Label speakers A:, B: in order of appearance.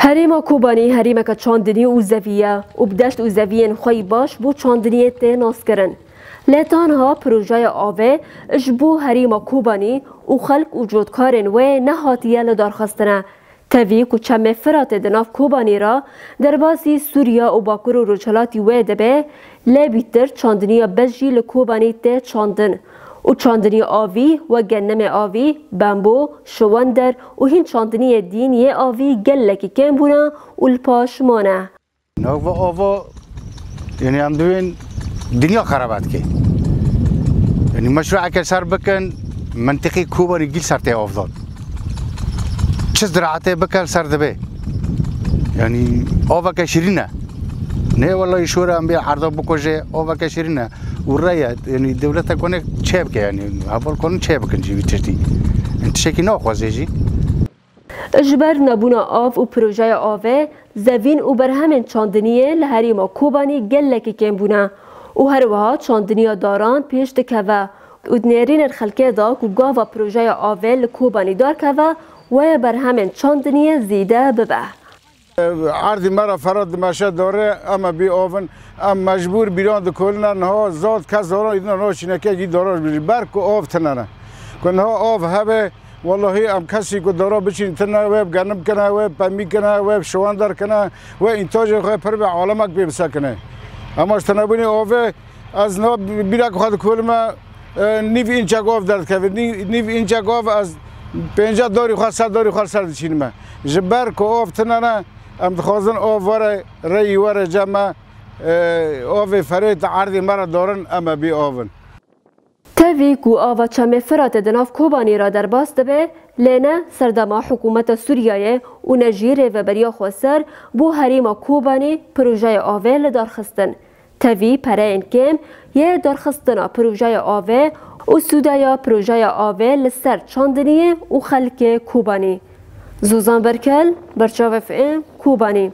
A: هریما کوبانی هریما که چاندنی و زویه و بدشت و زویین خوی باش بو چاندنی ته ناس کرن. لتانها پروژه آوه اجبو هریما کوبانی و خلق و جودکارن و نهاتیه لدارخستنه. تاویک و چمه فرات دناف کوبانی را در باسی سوریا و باکور و روچلاتی و دبه لبیتر چاندنی بجی لکوبانی ته چاندن. و چاندنی آوی و گنم آوی، بامبو، شواندر و هین چاندنی دینی آوی گلکی کم بونا و الپاش مانه.
B: نوع آوا یعنی هم دوین دنیا خرابات که. یعنی مشروع اگر سر بکن منطقی کوبانی گیل سرته آفضل. چه زراعته بکن سر دبه. یعنی آوا که شیرینه. نه والله شورا هم بیا عرضه بکشه آوا که شیرینه. ورایت یعنی دولت کنه چه بکه یعنی اول کنه چه بکن جیبی تشتی انت شکی ناخوازه جی
A: اجبر نبونا آف و پروژه آوه زوین و برهمن چاندنیه لحریما کوبانی گلکی کم بونا و هر وها چاندنیا داران پیش دکوه و دنیرین الخلقه دا که گاوا پروژه آوه لکوبانی دار کوه و برهمن چاندنیه زیده ببه
C: عرضی مرا فراد مشه داره اما بی آون ام مجبور بیران دکولنا نها زاد کس داران ایدنا نها چینکه گی داراش بری برک و آف تنانه که نها آف هبه والله ام کسی که دارا بچین تنه و گنم کنه و پمی کنه و شواندر کنه و انتاج خواه پر به عالمک بیمسه کنه اما اشتنبونی آفه از نها بیرک خواهد کولما نیف اینچه گاف درد که نیف اینچه گاف از 50 داری خواهد 100 داری خواهد سرد چینمه جبرک و آف تنانه ام خواهزن آف وره ری وره جمع آف فرید عرضی مرا دارن اما بی آون
A: تاویک و آوا چمه فرات دناف کوبانی را در باست به لینه سردما حکومت سوریه و نجیره و بریا خوصر بو هریما کوبانی پروژه آوه لدارخستن تاوی پره انکم یه دارخستنا پروژه آوه و سودایا پروژه آوه لسر چاندنیه و خلک کوبانی زوزان برکل برچاو فئم کوبانی